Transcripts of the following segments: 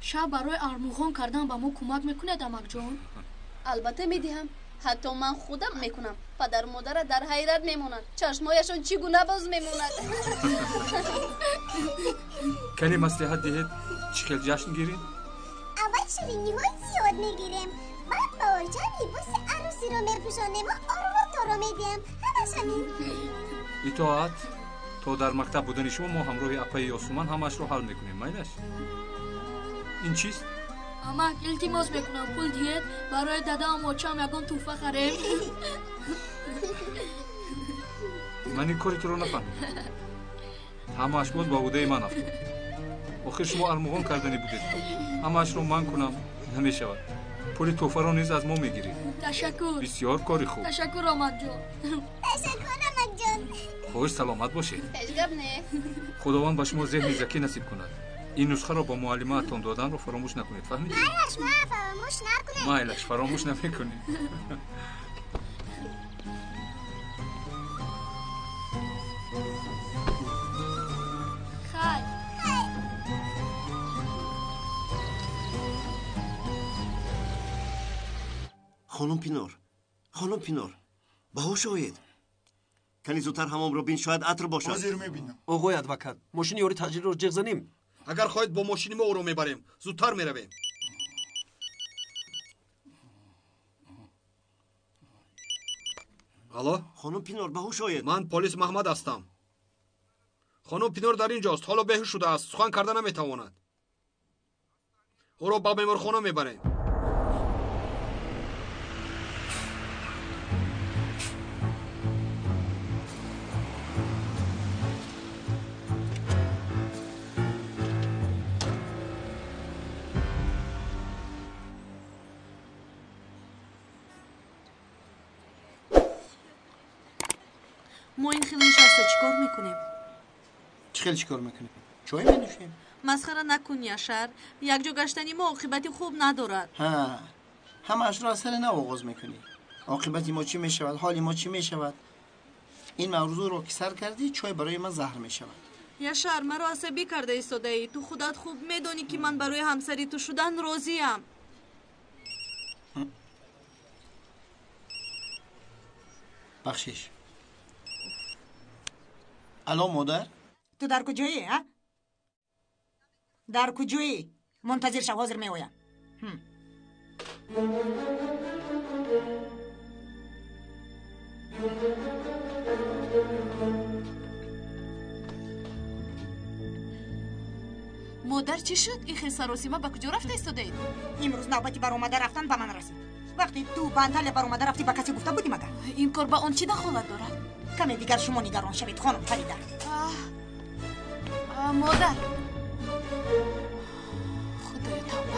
شب برای آرموغان کردن با ما کمک میکنه دامک جان؟ البته میدیم. حتی من خودم میکنم. پدر و مادر در حیرت میمونن. چشمایشون چگونه باز میموند. کنی مصلحت دهید چیکل جشن گیرین؟ اول شیرینی های زیاد میگیریم. بعد باورجان لباس عروسی رو میپوشانیم و آروا تو رو میدیم. همش همین. اطاعت تو در مکتب بودن شما ما همراه اپای یاسومن همش رو حل میکنیم. میلش این چیست؟ اما التماس میکنم پول دید برای دادام و چم یکان توفه خریم. من این کاری تو رو نفهمم. همش باز با بوده من افتاد. آخر شما ارمغان کردنی بودید. همش رو من کنم نمیشود. پول توفه رو نیز از ما میگیرید. تشکر. بسیار کاری خوب. تشکر آمد جان. تشکر آمد جان. خوش سلامت باشید. اشکال نه. خداوند به شما ذهن ذکی نصیب کند. این نسخه را با معلمتان دادن رو فراموش نکنید. فهمیدید؟ مایلش ما فراموش نکنید. مایلش فراموش نمیکنید. خانم پینار باهوش شوید. کنی زودتر حمام رو بین شاید عطر باشد. حاضر میبینم. آقای ادوکات ماشین یوری تاجر رو جغ زنیم. اگر خواهید با ماشین ما او رو میبریم زودتر میرویم. الو خانم پینار باهوش شوید. من پلیس محمد هستم. خانم پینار در اینجاست. حالا بهوش شده است. سخن کردن نمیتواند. او را با بیمارخانه میبریم. ما این خیلی نشسته چیکار میکنیم؟ چیکار میکنیم؟ چای می‌نوشیم. مسخره نکن یاشار. یک جا گشتنی ما عاقبتی خوب ندارد. ها همش را اصلا نه آغاز میکنی. عاقبتی ما چی میشود؟ حالی ما چی میشود؟ این موضوع رو که سر کردی چای برای من زهر میشود. یاشار مرا عصبی کرده ایستاده ای. تو خودت خوب میدونی که من برای همسری تو شدن راضیم. بخشش. الو مادر؟ تو در کجایی ها؟ در کجایی؟ منتظر شو حاضر می آیم. مادر چی شد؟ این خساروسیما با کجا رفته ایستاده اید؟ امروز نوبتی بر اومده رفتن به من رسید. وقتی تو بنتل بر اومده رفتی با کسی گفته بودی مگر؟ این کار با اون چی دخالت دارد؟ کمی دیگر شما نگران شوید خانم فریده. مادر خدای توبه.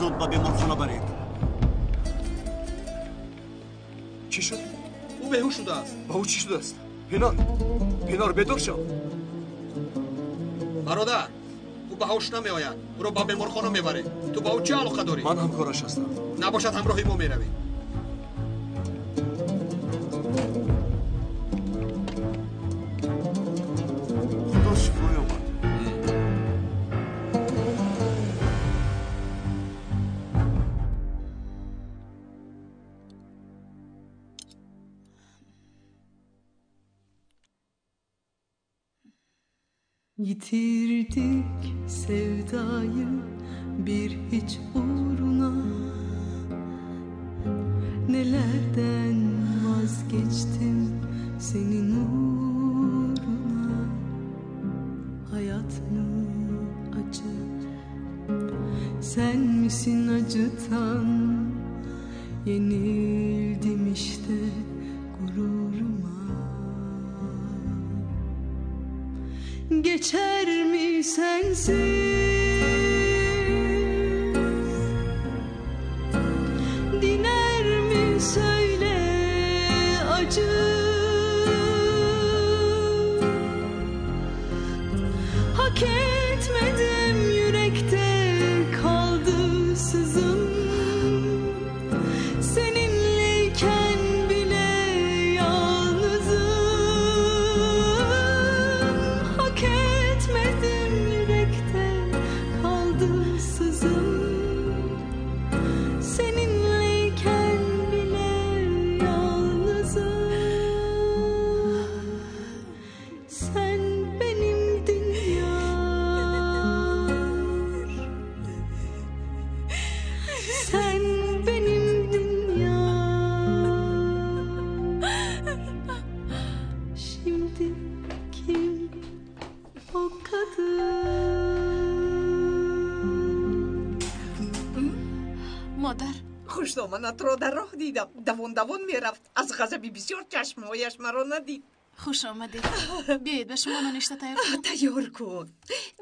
زود با بیمارخانه برید. چی شد؟ او بهوش شده است. با او چی شده است؟ پینار بدار شو. برادر او به هوش نمی آید. او را با بیمارخانه میبره. تو با او چه علاقه داری؟ من همکارش هستم. نباشد همراهی ما میرویم. خدا شفای آمد. Yitirdik sevdayı bir hiç uğruna. Nelerden vazgeçtim senin uğruna. Hayat mı acı, sen misin acıtan? Yenildim işte gururuma. Geçer mi sensiz? Diner mi söyle acı? Hak etmedim yürekte kaldı sızım. Seninle مادر خوشنامت را در راه دیدم. دوان میرفت. از غضبی بسیار چشمهایش مرا ندید. خوش آمدید. بیایید به شما نانشته تیار کنم. تیار کن.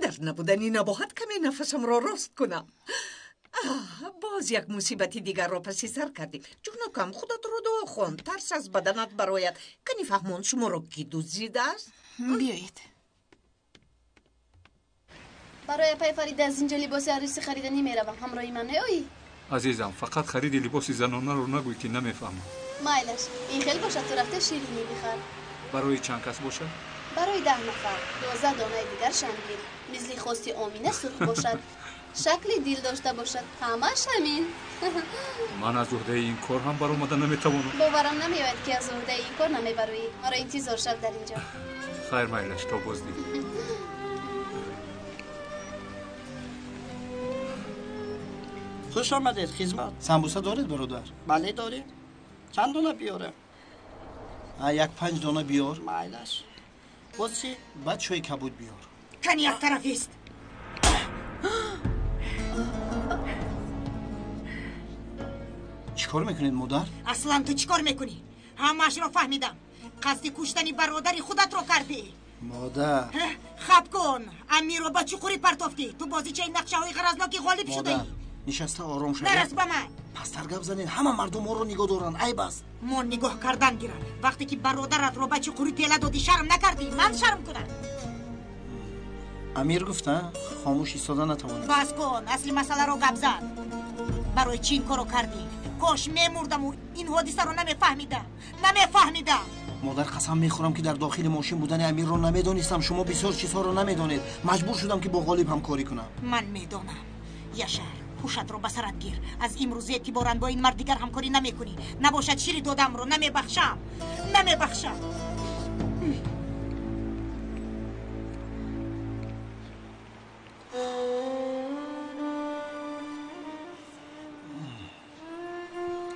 در نبودنی نباید کمی نفسم را راست کنم. باز یک مصیبتی دیگر را پسی سر کردیم. جونکم خودت رو دعا خون. ترس از بدنت برایت. کنی فهمون شما را کی دزدیده است؟ بیایید. برای پای فرید از اینجا لباس عروسی خریدنی میروم. همراهی من نیایی؟ عزیزم فقط خرید لباس زنانه رو نگوی که نمیفهمم. مایلش این خیلی باشد تو رفته شیرینی بخر. برای چند کس باشد؟ برای 10 نفر. 12 دانه دیگر شمگیر. مثل خواستی آمینه سرخ باشد. شکلی دیل داشته باشد. همش همین. من از عهده این کار هم برآمده نمیتوانم. باورم نمیاد که از عهده این کار نمیبروی. مرا انتظار شد در اینجا. خیر مایلش تا بازدید. خوش آمدید خدمت. سمبوسه دارید برادر؟ بله داریم. چند دانه بیاره؟ 5 دانه بیار. مایلش. باز چی؟ بعد شوی کبود بیار. کنی یک طرفی است. چیکار میکنید مادر؟ اصلا تو چیکار میکنی؟ همش را فهمیدم. قصد کشتنی برادری خودت را کردی. مادر خب کن. امیر رو با چقوری پرتافتی. تو بازی چه نقشه های غرضناکی غالب شده ای. نشسته آرام شد. نرس به من. پس ترگب زنید. همه مردم ما رو نگاه دارن. ای بس. ما نگاه کردن گیرن. وقتی که برادرت رو با چقوری تیله دادی شرم نکردی. من شرم کنم. امیر گفته خاموش ایستاده نتوانید. بس کن. اصلی مسئله رو گپ زد. برای چی این کارو کردی؟ کاش میمردم و این حادثه رو نمیفهمیدم. مادر قسم میخورم که در داخل ماشین بودن امیر رو نمیدونستم. شما بسیار چیزها رو نمیدونید. مجبور شدم که با غالب همکاری کنم. من میدونم. یاشار هوشت رو به سرت گیر. از امروز اعتباراً با این مرد دیگر همکاری نمیکنی. نباشد شیر دادم رو نمیبخشم.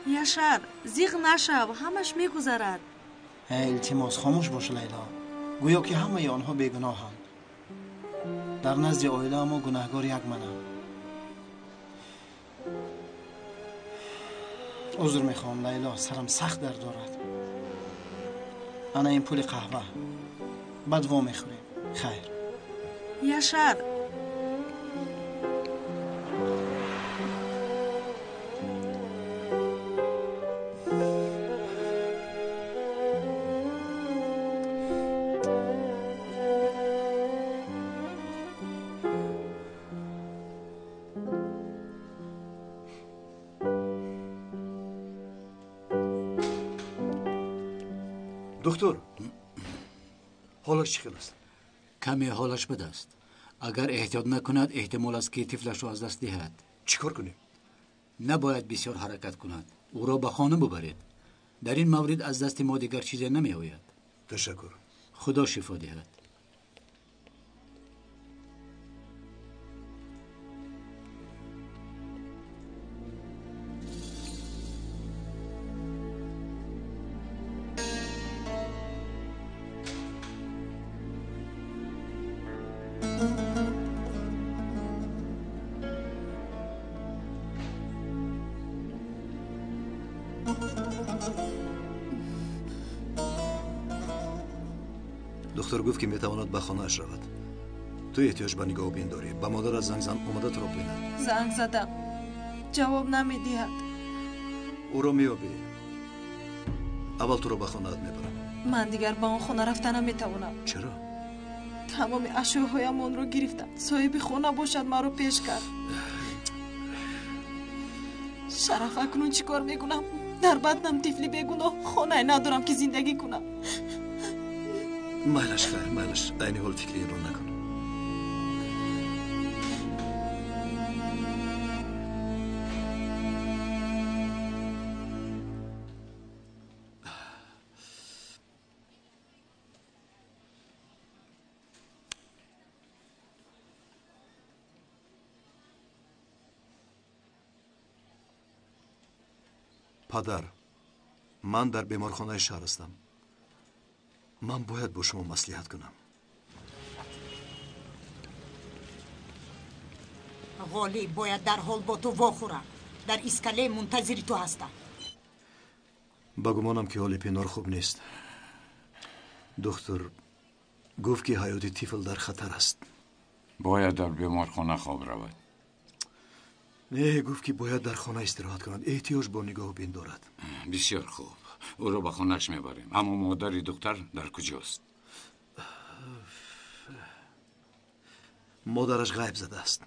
یاشار زیغ نشو. همش میگذرد. التماس خاموش باش لیلا. گویا که همه آنها بیگناهند. در نزد عائله ما گناهگار یک منم. عذر میخوام لیلا. سرم سخت درد دارد. انا این پول قهوه بعد وا میخوریم. خیر. یاشار دکتر حالش چی است؟ کمی حالش بد است. اگر احتیاط نکند احتمال است که طفلش را از دست دهد. چیکار کنیم؟ نباید بسیار حرکت کند. او را به خانه ببرید. در این مورد از دست ما دیگر چیزی نمی آید. تشکر. خدا شفا دهد. دکتر گفت که میتواند به خانه اش رود. تو احتیاج به نگاه بین داری. به مادر از زنگ زن اومده تو را ببیند. زنگ زدم جواب نمیدهد. او را میابی. اول تو را به خانه میبرم. من دیگر به اون خانه رفتن نمیتوانم. چرا؟ تمام اشیاهایم اون رو گرفتند. صاحب خانه باشد ما رو پیش کرد. شرف اکنون چی کار میکنم؟ در بدنم طفلی بگونم خانه ندارم که زندگی کنم. مایلش خیر مایلش. این حال فکری رو نکن. پدر من در بیمارخانه شهر هستم. من باید با شما مصلحت کنم. غالی باید در حال با تو واخورم. در اسکله منتظری تو هستم. با گمانم که حال پینار خوب نیست. دکتر گفت که حیات طفل در خطر است. باید در بیمارخانه خواب رود. نه، گفت که باید در خانه استراحت کند. احتیاج با نگاه بین دارد. بسیار خوب، او را به خانه‌اش میبریم. اما مادر دختر در کجاست؟ مادرش غیب زده است.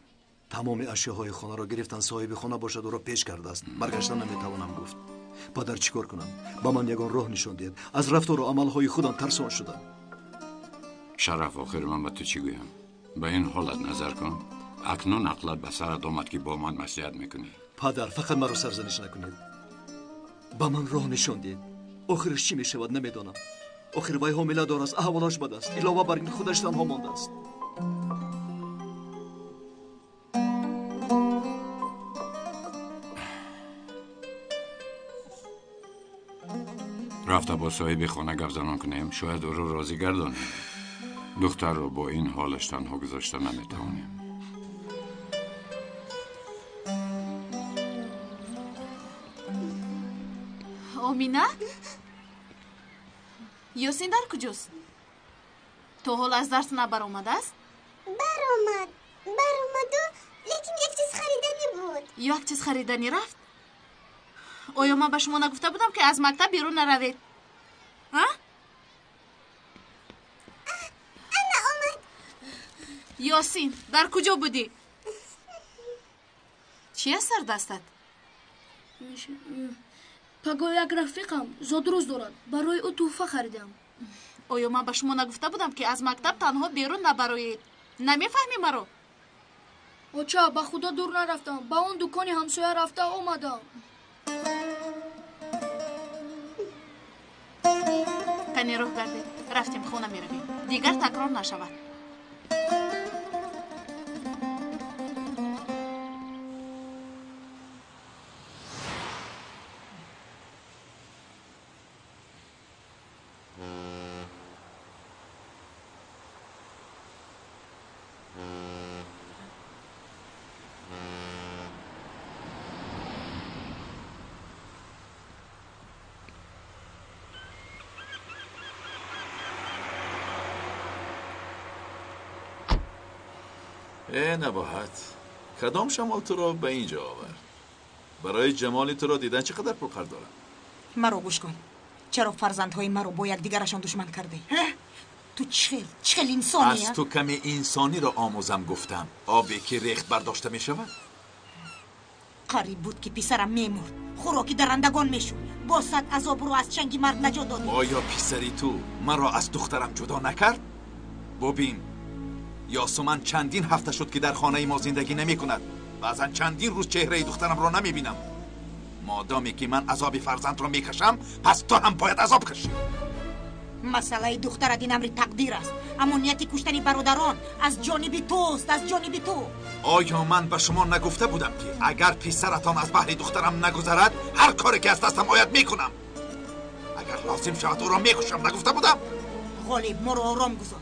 تمام اشیاهای خانه را گرفتن. صاحب خانه باشد او را پیش کرده است. برگشتن نمیتوانم گفت. پدر چیکار کنم؟ با من یگان راه نشان دید. از رفتار و عملهای خودم ترسان شدم. شرف، آخر من به تو چی گویم؟ به این حالت نظر کن. اکنون عقلت به سرت آمد که با من مسئولیت میکنی. پدر فقط مرا سرزنش نکنید. با من راه نشان دید. آخرش چی میشود نمیدانم. آخر وی حامله دار است. احوالش بد است. علاوه بر این خودش تنها مانده است. رفته با صاحب خانه گپ زنان کنیم. شاید او را راضی گردانیم. دختر را با این حالش تنها گذاشته نمیتوانیم. آمینه؟ یاسین در کجاست؟ تو حال از درس نبر آمده است؟ برآمد و لیکن یک چیز خریدنی بود. یک چیز خریدنی رفت؟ آیا من به شما نگفته بودم که از مکتب بیرون نروید؟ ها؟ انا آمد. یاسین در کجا بودی؟ چی است سر دستت؟ پگاه یک رفیقم زادروز دارد، برای او توفه خریدم. آیا من به شما نگفته بودم که از مکتب تنها بیرون نبرایید؟ نمیفهمی مرا؟ اوچا به خدا دور نرفتم، با اون دکانی همسایه رفته آمدم. کنی روح گردید، رفتیم خونه میرویم. دیگر تکرار نشود. نباهت کدام شمال تو را به اینجا آورد؟ برای جمال تو را دیدن چقدر پرخر دارم. مرا گوش کن. چرا فرزندهای مرا با یکدیگرشان دشمن کرده؟ تو چخل انسانی؟ از تو کمی انسانی را آموزم گفتم. آبی که ریخت برداشته می شود. قریب بود که پسرم میمرد. خوراکی درندگان میشد. با صد عذاب رو از چنگی مرد نجات دادی. آیا پسری تو مرا از دخترم جدا نکرد؟ ببین یاسمن چندین هفته شد که در خانه ما زندگی نمی کند. بعضا چندین روز چهره دخترم را نمی بینم. مادامی که من عذاب فرزند را می کشم، پس تو هم باید عذاب کشی. مسئله دختر این امر تقدیر است. اما نیت کشتن برادران از جانب توست، از جانب تو. آیا من به شما نگفته بودم که اگر پسرتان از بحر دخترم نگذرد هر کاری که از دستم آید می کنم؟ اگر لازم شود او را می کشم نگفته بودم؟ غالب ما را آرام گذار.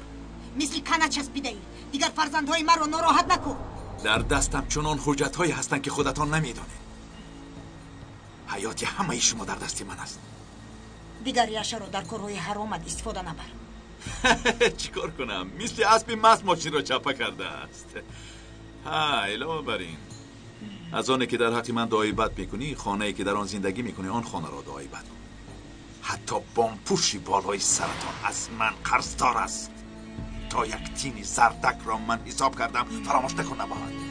مثل کنه چسبیده ای. دیگر فرزندهای من را ناراحت نکن. در دستم چنان حجت‌هایی هستند که خودتان نمیدانید. حیات همه شما در دست من است. دیگر یشه را در کارهای حرامت استفاده نبر. چیکار کنم؟ مثل اسب مست ماشین را چپه کرده است. علاوه بر این از آنه که در حق من دعای بد میکنی، خانه‌ای که در آن زندگی میکنی آن خانه را دعای بد کن. حتی بامپوشی بالای سرتان از من قرضدار است. تا یک تینی زردک را من حساب کردم، فراموش نکن نباید.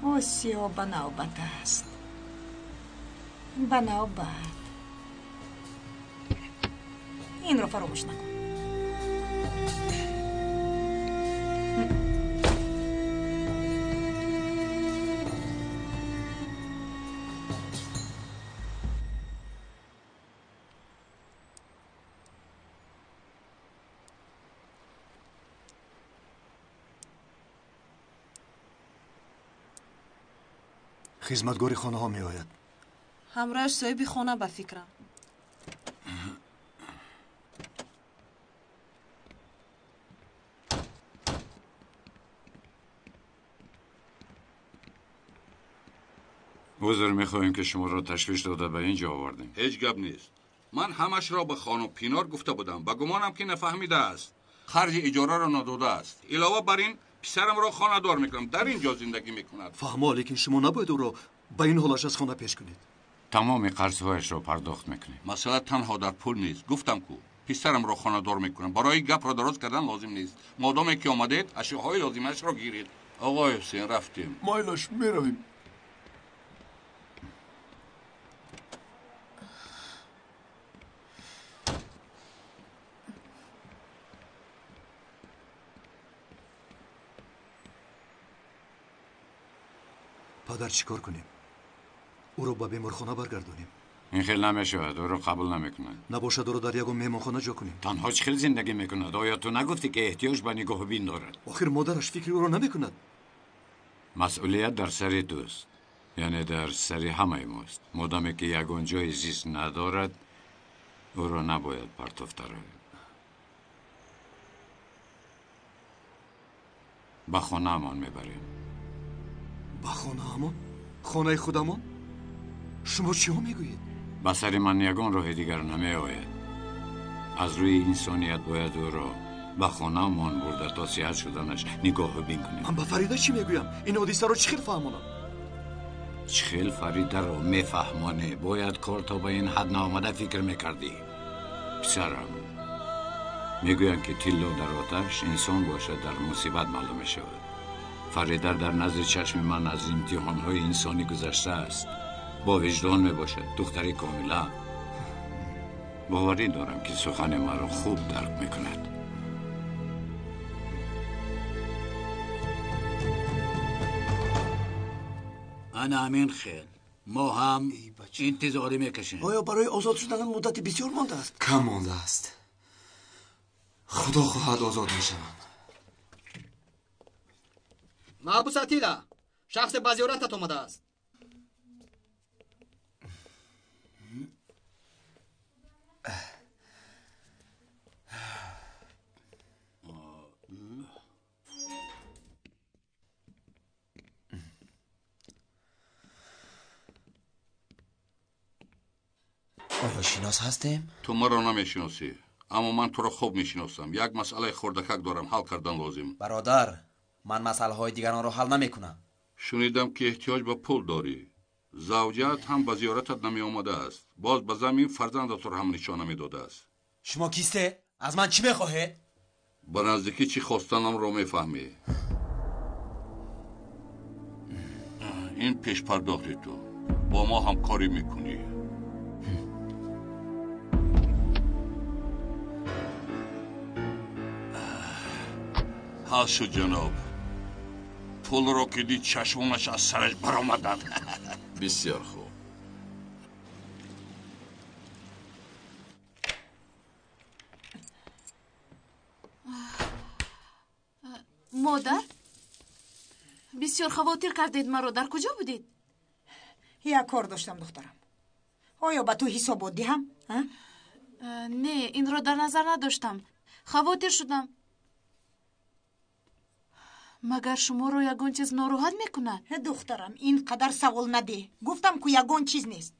آسیا به نوبت است. به نوبت. این را فراموش نکن. خدمتگار خانه ها می آید. همراهش صاحب خانه به فکرم. حضور میخواهیم که شما را تشویش داده به اینجا آوردیم. هیچ گپ نیست. من همش را به خانم پینار گفته بودم و گمانم که نفهمیده است. خرج اجاره را نداده است. علاوه بر این پسرم را خانه دار میکنم، در اینجا زندگی میکند. فهمم، لیکن شما نباید او را به این حالش از خانه پیش کنید. تمام قرضهایش را پرداخت میکنیم. مسئله تنها در پول نیست. گفتم کو پسرم را خانه دار میکنم. برای گپ را درست کردن لازم نیست. مادامی که آمدید اشیاءهای لازمش را گیرید. آقای حسین رفتیم. مایلاش میرویم. پدر چیکار کنیم؟ او رو به بیمارخانه برگردونیم؟ این خیلی نمیشود، او رو قبول نمیکند. نباشد او رو در یکم مهمانخانه جا کنیم. تنها چخیل زندگی میکند؟ آیا تو نگفتی که احتیاج به نگاه بین دارد؟ آخر مادرش فکر او رو نمیکند. مسئولیت در سر دوست، یعنی در سر همه ماست. مادامی که یگان جای زیست ندارد او را نباید پرتافت رویم. به خانه امان میبریم. به خانه امان؟ خانه خودمان؟ شما چی ها میگویید؟ به سر من یگان راه دیگر نمی آید. از روی انسانیت باید او را به خانه امان برده تا صحت شدنش نگاه بین کنیم. من به فریده چی میگویم؟ این حادثه رو چخیل فهمانم؟ چخیل فریده رو میفهمانه؟ باید کار تا به این حد نامده فکر میکردی. پسرم، میگویم که تیلو در آتش انسان باشد در مصیبت معلوم میشود. فریده در نظر چشم من از امتحانهای انسانی گذشته است. با وجدان میباشد، دختری کاملا. باوری دارم که سخن من را خوب درک میکند. انا امین خیل، ما هم انتظاری میکشیم. آیا برای آزاد شدن مدت بسیار مانده است؟ کم مانده است. خدا خواهد آزاد میشم. محبوس اتیلا، شخص به زیارتت آمده است. آیا شناس هستیم؟ تو مرا نمیشناسی، اما من تو را خوب میشناسم. یک مسئله خردکک دارم حل کردن لازم. برادر، من مسئله های دیگران را حل نمیکنم. شنیدم که احتیاج به پول داری. زوجت هم به زیارتت نمی آمده است. باز به زمین فرزندت را هم نشانه می داده است. شما کیسته؟ از من چی میخواهی؟ به نزدیکی چی خواستنم را میفهمی. این پیش پرداختی تو. با ما هم کاری میکنی. حال شد جناب. پول را که دید چشمانش از سرش برآمدند. بسیار خوب. مادر، بسیار خواطر کردید مرا. در کجا بودید؟ یک کار داشتم دخترم. آیا به تو حساب دهم؟ نه، این را در نظر نداشتم. خواطر شدم. مگر شما رو یگان چیز ناراحت میکنه؟ دخترم، این قدر سوال نده. گفتم که یگان چیز نیست.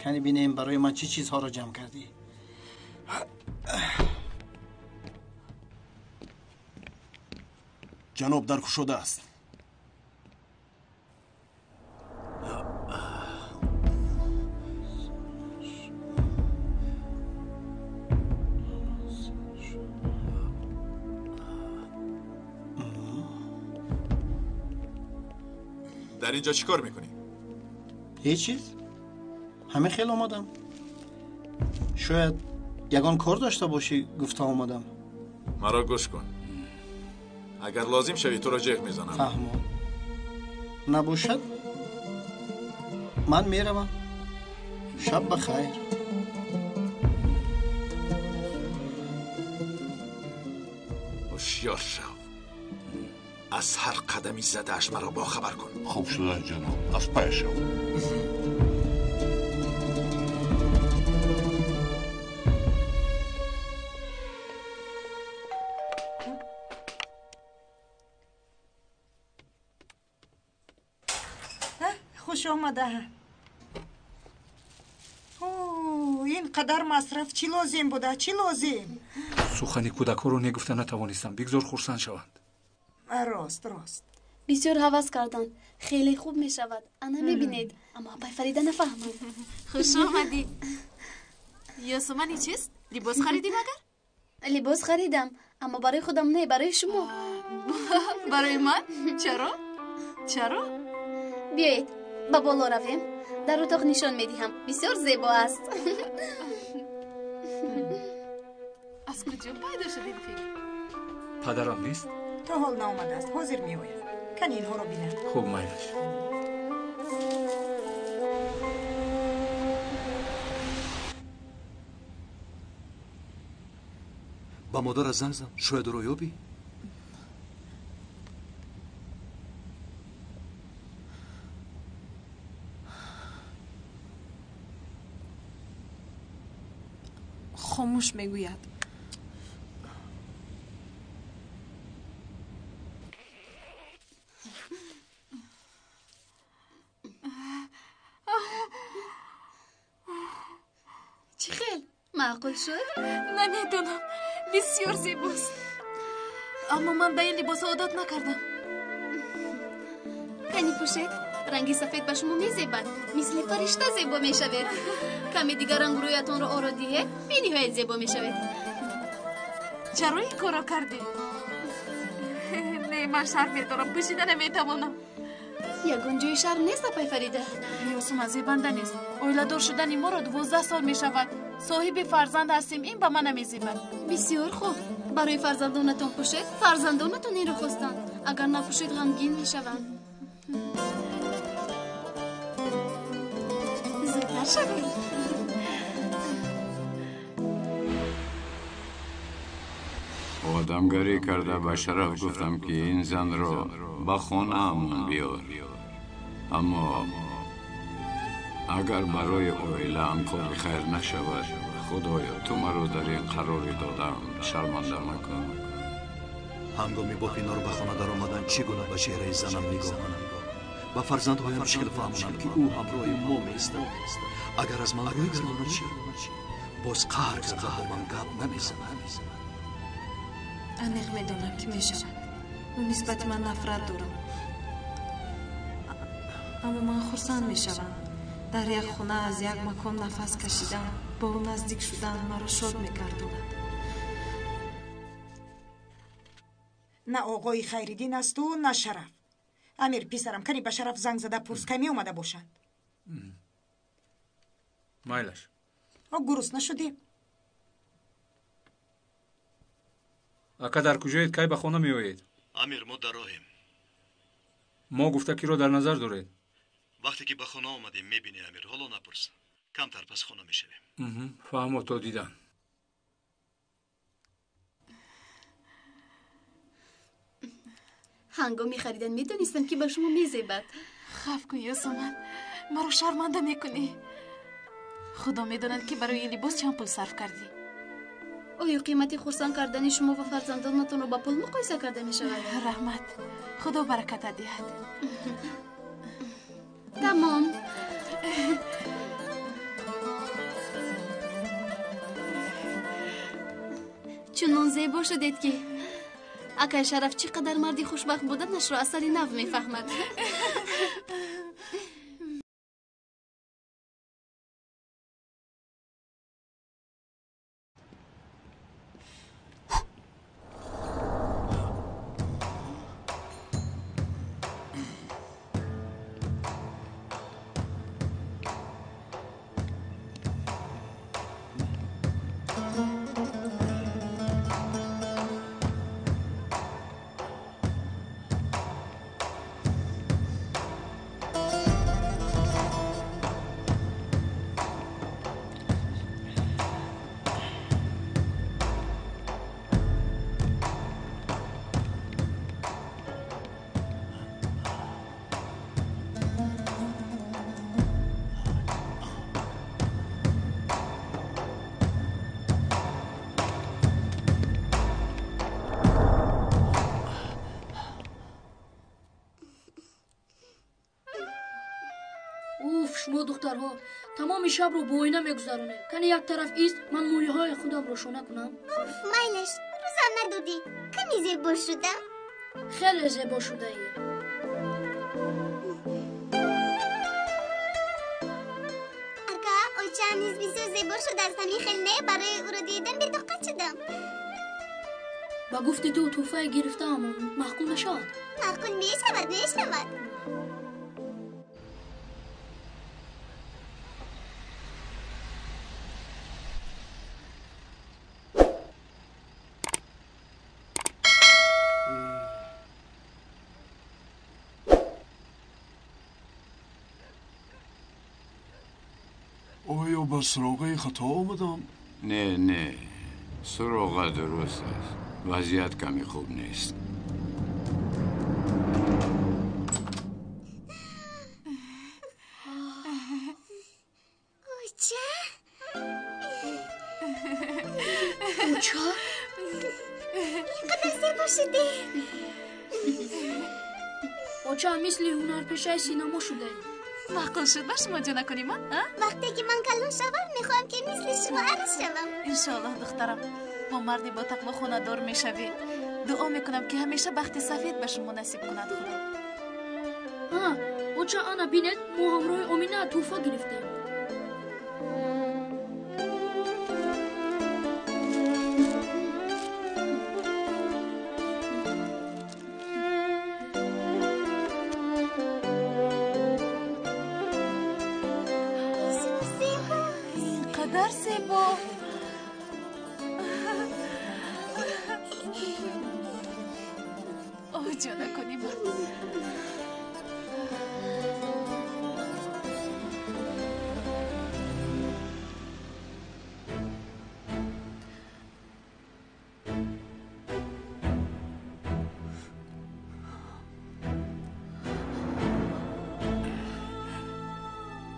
کنی بینیم برای من چی چیزها را جمع کردی. جناب در شده است. در اینجا چی کار میکنی؟ هیچ چیز. همه خیلی آمدم. شاید یگان کار داشته باشی گفته آمدم. مرا گوش کن. اگر لازم شوی تو را جیغ میزنم. فهمم. نباشد من میروم. شب بخیر. هوشیار شو. از هر قدمی زدهش مرا با خبر کن. خوب شده جناب، از پای شو. خوش آمده. این قدر مصرف چی لازم بوده؟ چی لازم؟ سخنی کودک‌ها رو نگفته نتوانستم. بگذار خرسند شوند. راست. بسیار هوس کردن. خیلی خوب می شود. انا میبینید. اما پای فریده نفهمم. خوش آمدی. یاسمانی چیست؟ لباس خریدی مگر؟ لباس خریدم. اما برای خودم نه، برای شما. برای من؟ چرا؟ بیایید با بالا رویم. در اتاق نشان میدهم. بسیار زیبا است. از کجا پیدا شد این فکر؟ پدرم نیست؟ تا حال نامده است. حاضر می آید. کن اینها رو بینم. خوب میلش. با مادر زنگ زن. شاید رو یابی؟ خاموش میگوید. چی خیل؟ معقول شد؟ نمیدونم. بسیار زیباست. اما من به این لباس عادت نکردم. کنی پوشید؟ رنگی سفید به شما میزیبد. مثل فرشته زیبا میشوید. کمی دیگر رنگ رویتون رو آرادیه بی نهایت زیبا میشوید. چرا این کارا کردی؟ نه، من شرم میدارم. پوشیدن نمیتوانم. یگان جوی شرم نیست پای فریده. یاسم زیبنده نیست. اویلادور شدن ما را 12 سال میشود. صاحب فرزند هستیم. این به من نمیزیبد. بسیار خوب. برای فرزندانتون پوشید. فرزندانتون این رو خواستند. اگر نپوشید غمگین میشوند. زودتر شوید. آدمگری کرده به شرف گفتم که این زن را به خانه همون بیار. اما اگر برای اویله هم کاری خیر نشود، خدایا تو مرا در این قراری دادم، شرمنده مکن. هنگامی با پینار به خانه در آمدن چگونه به چهره زنم نگاه کنم؟ به فرزندهایم مشکل فهمونم که او همراه ما میستد. اگر از من روی گردانم چی؟ باز قهر کرده با من گپ نمیزند. انیق میدونم که میشود. او نسبت من نفرت دارم. اما من خرسند میشوم. در یک خونه از یک مکان نفس کشیدن، با او نزدیک شدن مرا شاد میگرداند. نه آقای خیریدین است و نه شرف. امیر پسرم کنی به شرف زنگ زده پرس کمی اومده باشند. میلش. گرسنه نشدی؟ اکا در کجایید؟ کی به خانه می آیید؟ امیر ما در راهیم. ما گفته کی رو در نظر دارید؟ وقتی که به خانه آمدیم میبینی امیر. حالا نپرس. کمتر پس خانه میشویم. فهمو تو دیدن. هنگامی خریدن میدونستم که به شما میزیبد. خف کن یاسمن. مرا شرمنده میکنی. خدا میداند که برای این لباس چند پول صرف کردی. آیا قیمتی خرسند کردن شما و فرزندانتون رو با پول مقایسه کرده می شود؟ رحمت. خدا برکت دهد. تمام. چنان زیبا شدید که اکای شرف چقدر مردی خوشبخت بودنش رو اثری نو میفهمد. دخترها تمام شب رو با آینه میگذرونه. کنی یک طرف ایست من مویه های خودم روشنه کنم. مایلش روزم ندودی کمی زیبا شدم. خیلی زیبا شده ای. اگه اوچه نیز بسیار زیبا شده است. همین خیلی نه برای او رو دیدم به دقت شدم. با گفتی تو توفه گرفته اما محکوم نشد. محکوم میشود. آیا به سراغ خطا آمدم؟ نه سراغ درست است. وضعیت کمی خوب نیست. اوچه؟ اینقدر زیبا شده. اوچه مثل هنرپیشه سینما شده. معقول شد باش ماجا نکنیم ها؟ وقتی که من کلون شوم میخوام که مثل شما عروس شوم. انشالله دخترم با مردی با تقوا خانه دار میشوی. دعا میکنم که همیشه بخت سفید به شما نصیب کند خدا. اوچه انا بینید ما همراه امینه توفه گرفتیم.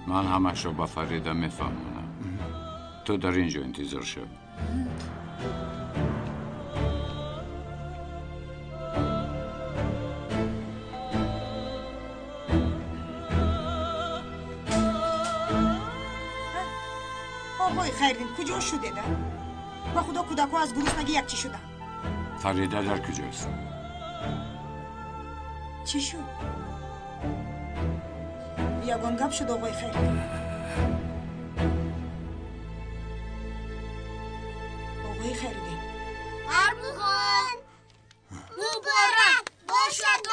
من همش رو با فریده میفهمونم. تو در اینجا انتظار شو. آقای خیرین کجا شده ده؟ با خدا کودکو از گرسنگی یک چی شدن؟ فریده در کجاست؟ چی شد؟ یگان گپ شد آقای خیرین. آقای خیرین ارمغان مبارک باشد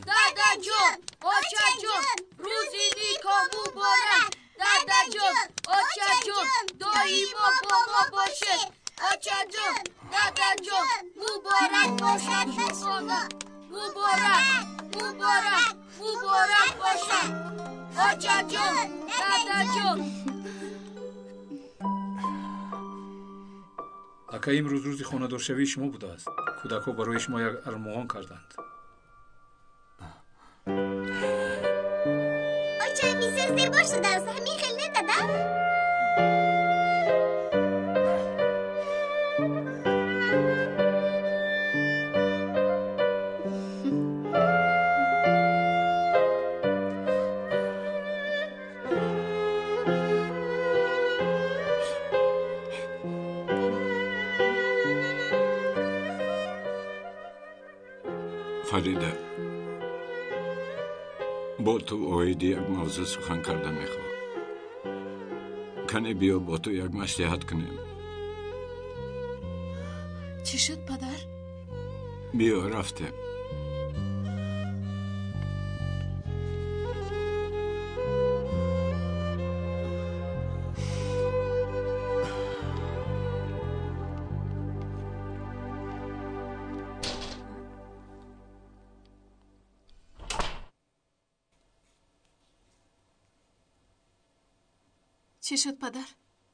دادا جون اوچه جون روزی نیکو مبارک دادا جون اوچه جون دایما با ما باشه اوچه جون دادا جون مبارک باشد خدا مبارک باشد اوچه جون دادا جون. اکا امروز روزی خانه‌دار شوی شما بوده است. کودک‌ها برای شما یک ارمغان کردند. اوچه بسیار زیبا شده است. همین خیلی ندادم. فریده با تو اویدی یک موضوع سخن کردن میخوام. کنه بیا با تو یک مصلحت کنیم. چی شد پدر؟ بیا رفته. چی شد پدر؟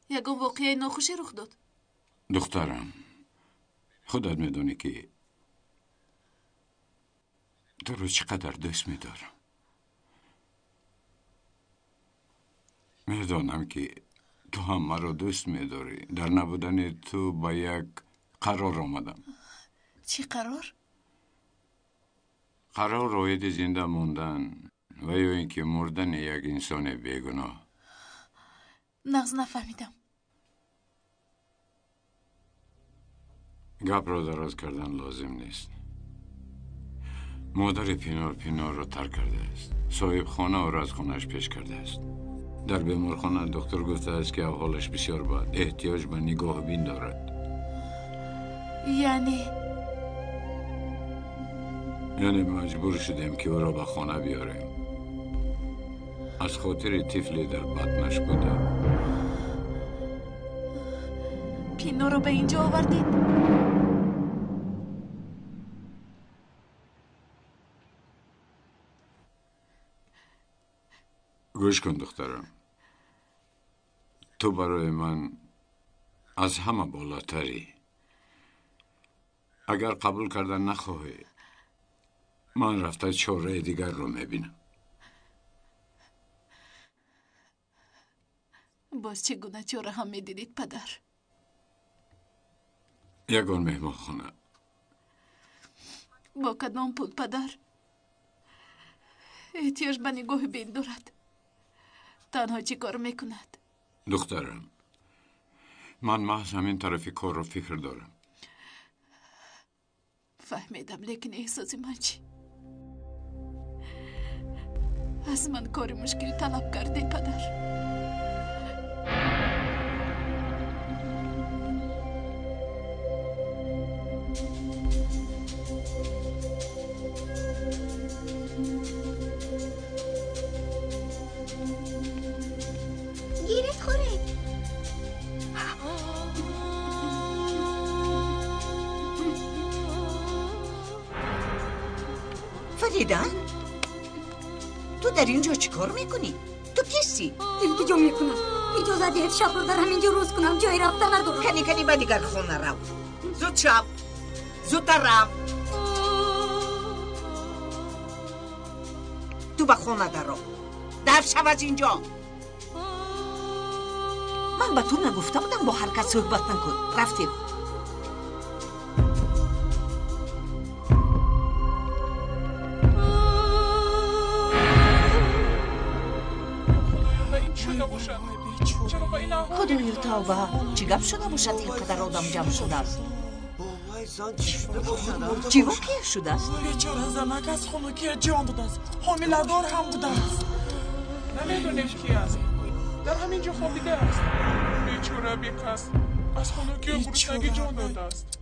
یگان واقعه ناخوشی رخ داد. دخترم خودت میدونی که تو رو چقدر دوست میدارم. میدونم که تو هم مرا دوست میداری. در نبودن تو با یک قرار آمدم. چی قرار؟ قرار روید زنده موندن و یا اینکه مردن یک انسان بیگناه. نغز نفهمیدم. گپ را دراز کردن لازم نیست. مادر پینار را ترک کرده است. صاحب خانه او را از خانهش پیش کرده است. در بیمارخانه دکتر گفته است که حالش بسیار بد، احتیاج به نگاه بین دارد. یعنی مجبور شدیم که او را به خانه بیاریم. از خاطر طفلی در بطنش بوده. پینو رو به اینجا آوردید؟ گوش کن دخترم، تو برای من از همه بالاتری. اگر قبول کردن نخواهی من رفته چاره دیگر رو میبینم. باز چگونه چاره هم میدیدید پدر؟ یگان مهمان خانه. با کدام پول پدر؟ احتیاج به نگاه بین دارد. تنها چی کار میکند؟ دخترم، من محض همین طرفی کار رو فکر دارم. فهمیدم، لیکن احساس من چی؟ از من کار مشکل طلب کردی پدر. گیرت خوره. فریده، تو در اینجا چی کار میکنی؟ تو کسی؟ التجا میکنم، اجازه دید شب رو در همینجا روز کنم، جای رفتن ندارم. کنی با دیگر خونه رو. زود شب، زودتر رو. تو به خونه در رو. در شب از اینجا. من به تو نگفته بودم با هر کس صحبت نکن. رفتیم. خدای توبه، چی گپ شده باشد اینقدر آدم جمع شده است؟ چی واقع شده است؟ بیچاره زنک از خنکی جان داده است، حامله‌دار هم بوده است. نمیدونیم کی است، در همینجا خوابیده است. بیچاره بیکس از خنکی و گرسنگی جان داده است.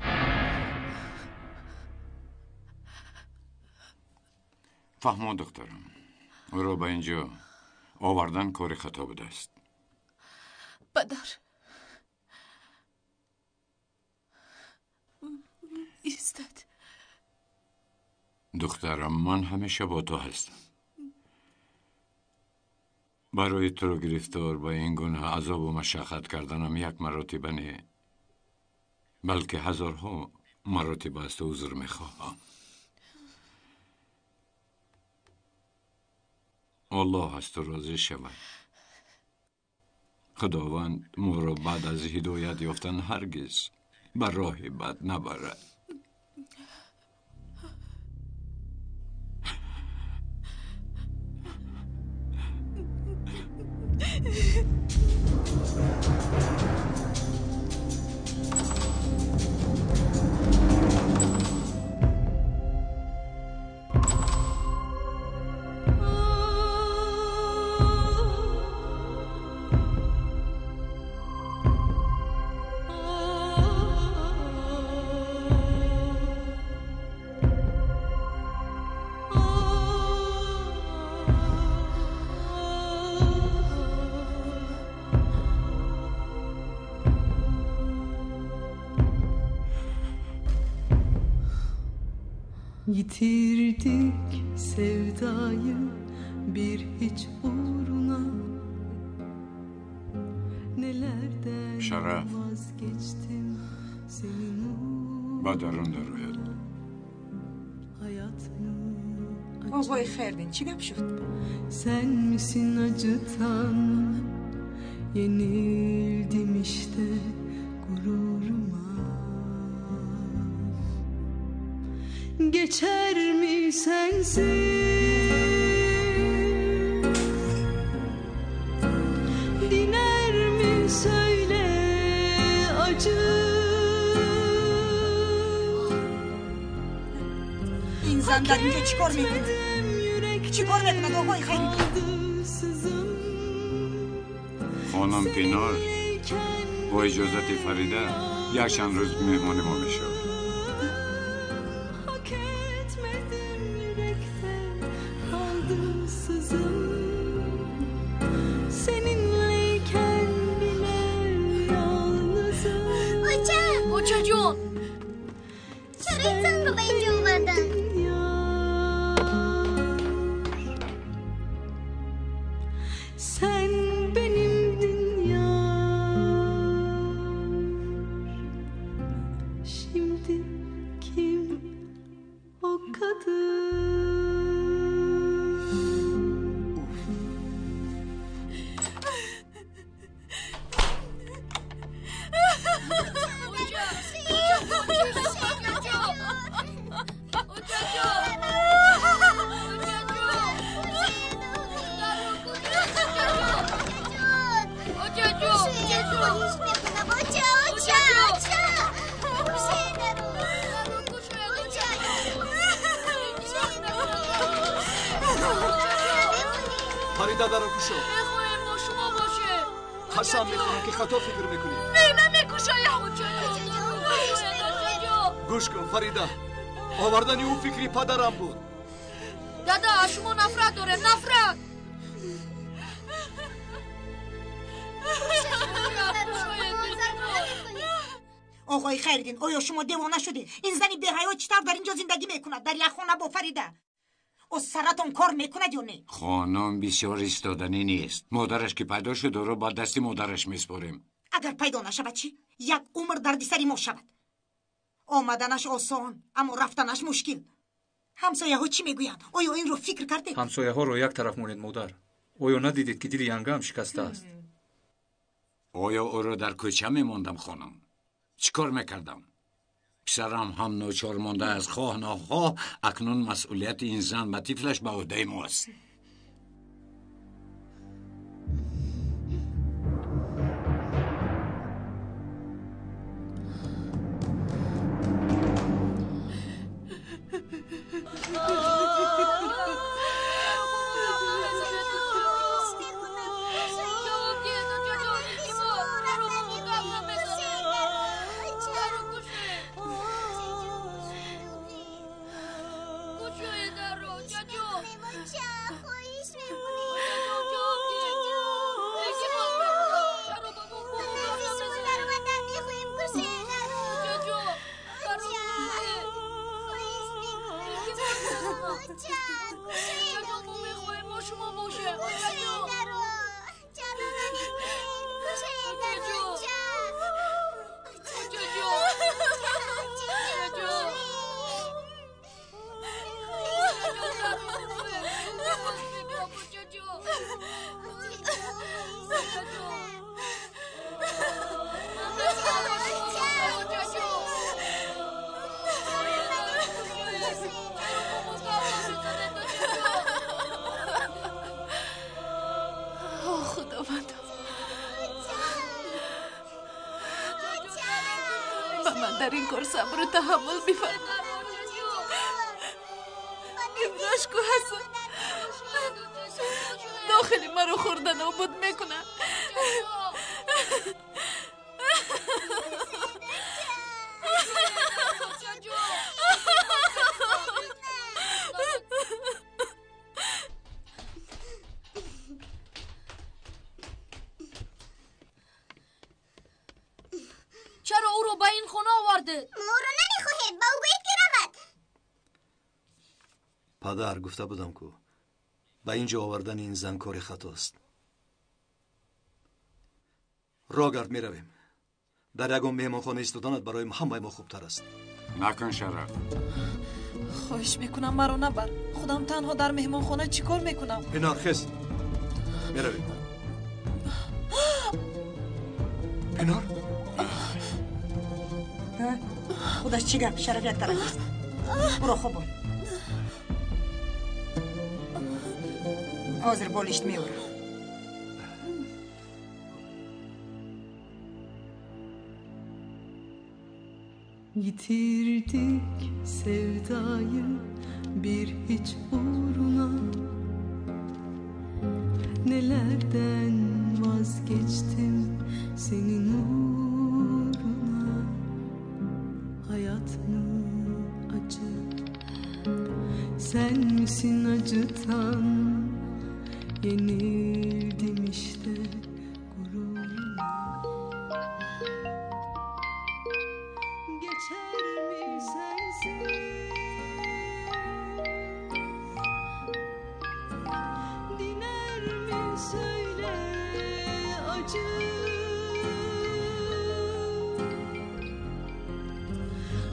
فهمم دخترم، او را به اینجا آوردن کار خطا بوده است. پدر، ایستاد. دخترم، من همیشه با تو هستم. برای تو رو گرفتار با این گونه عذاب و مشقت کردنم یک مراتب نه، بلکه هزارها مراتب از تو عذر میخواهم. الله از تو راضی شود. خداوند ما را بعد از هدایت یافتن هرگز بر راه بد نبرد. Yitirdik sevdayı bir hiç uğruna, nelerden vazgeçtim senin uğruna. بدرون در روید. بابای فردین چی گپ شد؟ Sen misin acıtan, yenildim işte gururuma. Geçer mi sensiz? Diner mi زن در اینجا چیکار میکنه؟ چیکار میکنه آقای خیلی؟ خانم پینار با اجازت فریده یک چند روز مهمان ما میشه. اوچه جون چرا این زن رو به اینجا اومدن؟ Sen benim dünyam. Şimdi kim o kadın? فریده در کشو بخواهیم با شما باشه. قسم میکنم که خطا فکر میکنی. نه نمیکشایم. گوش کن فریده، آوردن او فکری پدرم بود. دادا از شما نفرت داره، نفرت. آقای خیردین آیا شما دیوانه شدید؟ این زنی به حیا چطور در اینجا زندگی میکند؟ در یک خانه با فریده از سرتون کار میکند یا نه؟ خانم بسیار ایستادنی نیست. مادرش که پیدا شد رو با دست مادرش میسپاریم. اگر پیدا نشود چی؟ یک عمر دردسری ما شود. آمدنش آسان اما رفتنش مشکل. همسایه ها چی میگویند؟ آیا این رو فکر کردید؟ همسایه ها رو یک طرف مونید مادر. آیا ندیدید که دل ینگه هم شکسته است؟ آیا او رو در کوچه میماندم خانم؟ چیکار میکردم؟ پسرم هم ناچار مانده از خواه ناخواه اکنون مسئولیت این زن و طفلش به عهده ماست. من در این کار صبر و تحمل می‌فرمم. این رشک و حسن داخلی مرا خوردن آباد میکنن. چرا او رو به این خونه آورده؟ ما او رو نمیخواهیم، با او باید که رود. پدر گفته بودم که به اینجا آوردن این زن کار خطاست. راگرد می رویم. در یکم مهمانخانه ایستادنت برای همه ما خوبتر است. نکن شرف. خواهش میکنم مرا نبر. خودم تنها در مهمانخانه چیکار میکنم؟ پینار خیز می رویم. پینار خودش چی گفت؟ شرف یک طرف است. برو خوب بود. حاضر بالشت میورم. Yitirdik sevdayı bir hiç uğruna nelerden vazgeçtim senin uğruna. Hayat mı acı, sen misin acıtan? Yenildim işte gururuma. Geçer mi sensiz? Diner mi söyle acı?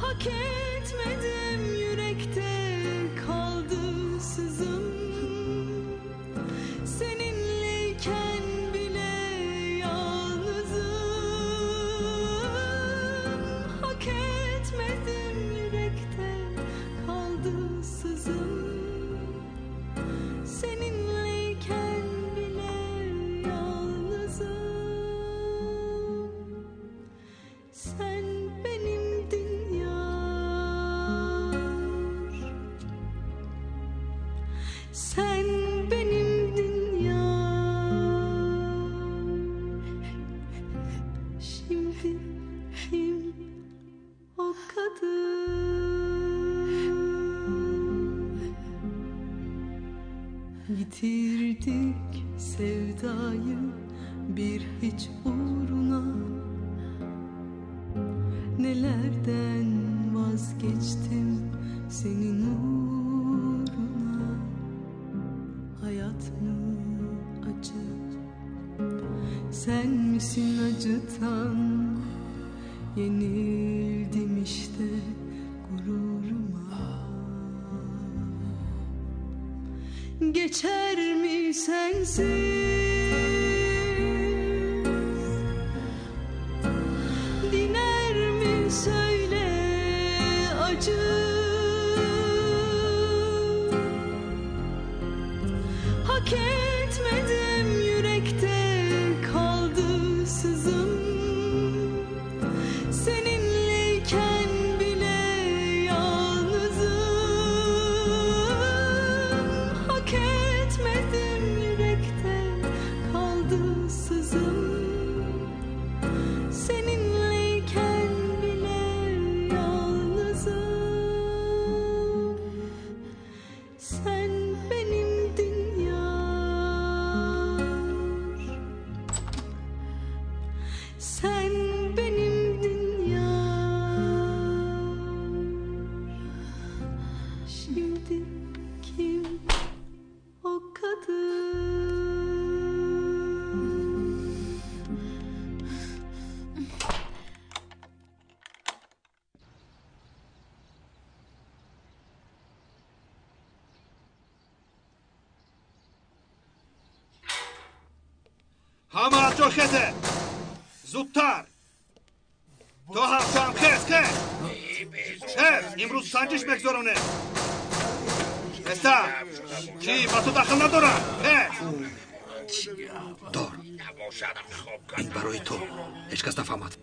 Hak etmedim, yürekte kaldı sızım. Seninleyken bile yalnızım. Hak etmedim, yürekte kaldı sızım. Seninleyken bile yalnızım. Sen benimdin yar. Sen benimdin yar. Şimdi kim o kadın? Yitirdik sevdayı bir hiç uğruna. Nelerden vazgeçtim senin uğruna. Hayat mı acı, sen misin acıtan? Yenildim işte gururuma. Geçer mi sensiz? Diner mi söyle acı? Hak etmedim, yürekte kaldı sızım. Seninleyken bile yalnızım. Hak etmedim, yürekte kaldı sızım. Seninleyken bile yalnızım. Sen benimdin yar. Sen benimdin yar. Şimdi kim o kadın? همه از جا خزه زودتر تو هم خز امروز سنجش بگذارونه پسر چی با تو دخل ندارم دار این برای تو هیچ کس نفهمد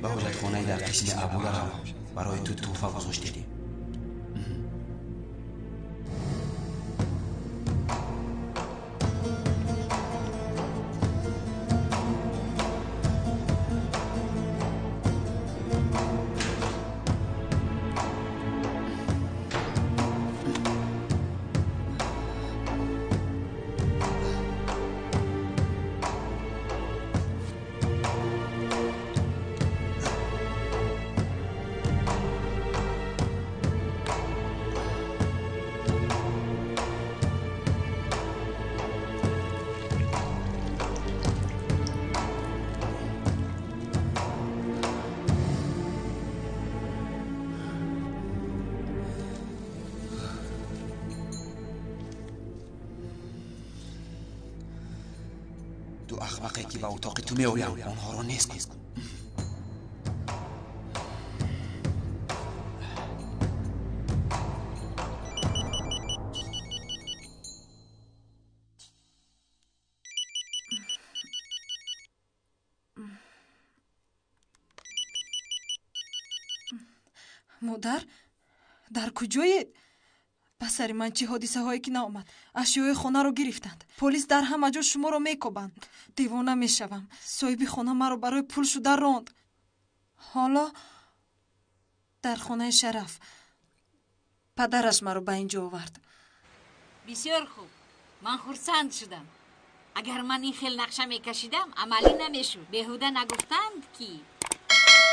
با حاجت خونه در قسم ابو را برای تو توفه گذاشتیدیم. دو اخمقی که به اتاق تو میآیند آنها را نیست کن. модар дар куҷоед? ба сари ман чӣ ҳодисаҳое ки наомад? ашёи хонаро гирифтанд. Полис дар ҳама ҷо шуморо мекобанд. девона мешавам. соҳиби хона маро барои пул шуда ронд. ҳоло дар хонаи Шараф падараш маро ба ин ҷо овард. бисёр хуб. ман хурсанд шудам. агар ман ин хел нақша мекашидам амалӣ намешуд. беҳуда нагуфтанд ки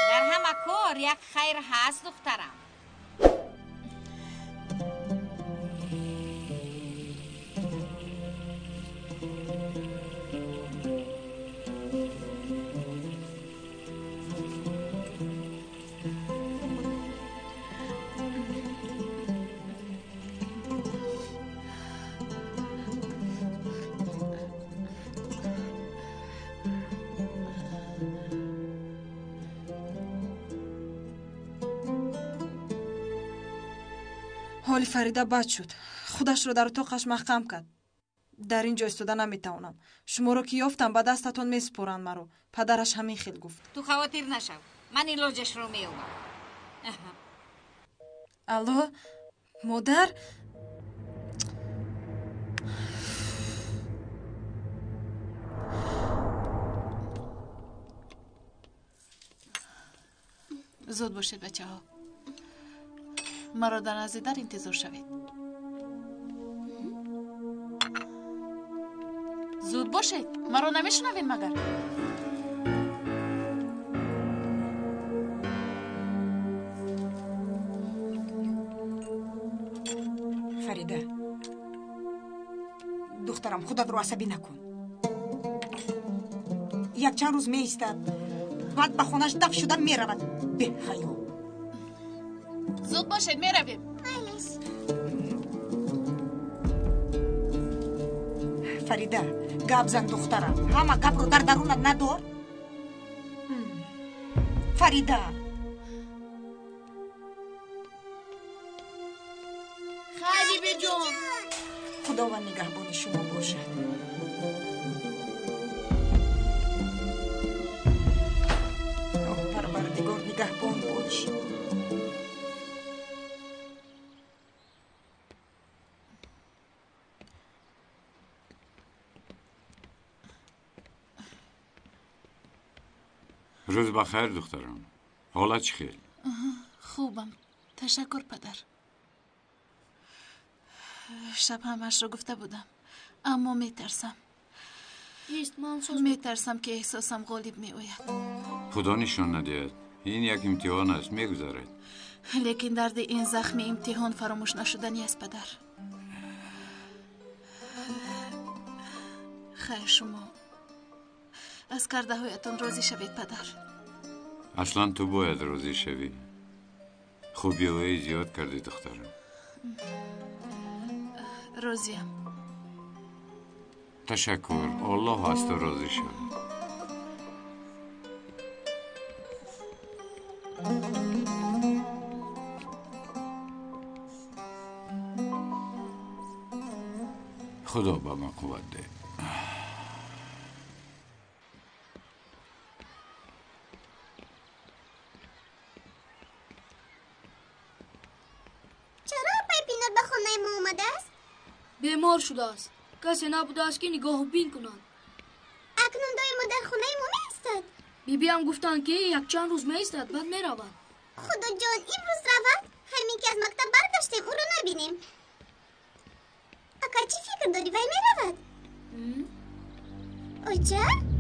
дар ҳама кор як хайр ҳаст духтарам. ҳоли Фарида бад шуд. худашро дар утоқаш маҳкам кард. дар ин ҷо истода наметавонам. шуморо ки ёфтам ба дастатон месупоранд маро. падараш ҳамин хел гуфт. ту хавотир нашав. ман илоҷашро меёбам. алло, модар? зуд бошед бачаҳо. маро дар назди дар интизор шавед. зуд бошед. маро намешунавед магар? фарида, духтарам, худатро асабӣ накун. якчанд рӯз меистад, баъд ба хонаш дафт шуда меравад. беҳаё. зуд бошед, меравем. фарида, гап зан духтарам. ҳама гапро дар дарунат надор. фарида. хабибиҷон. худованд нигаҳбони шумо бошад. парвардигор нигаҳбон бош. روز بخیر دخترم. حالت چی خیل؟ خوبم. تشکر پدر. شب همش رو گفته بودم اما میترسم. میترسم که احساسم غالب میآید. خدا نشان ندهد. این یک امتحان است، میگذرد. لیکن درد این زخم امتحان فراموش نشدنی است پدر. خیر شما از کرده هایتان راضی شوید پدر. اصلا تو باید راضی شوی. خوبی هایی زیاد کردی دخترم. راضیم. تشکر. الله از تو راضی شد. خدا به من قوت ده. چرا آقای پینار به خانه ما اومده است؟ بیمار شده است. کسی نبوده است که نگاه بین کنند. اکنون دای ما در خانه ما می‌ایستد. بیبی هم گفتند که یک چند روز می‌ایستد بعد می‌رود. خدا جان امروز رود؟ همین که از مکتب برگشتیم او رو نبینیم. اکا چی فکر داری وی می‌رود؟ اوچه؟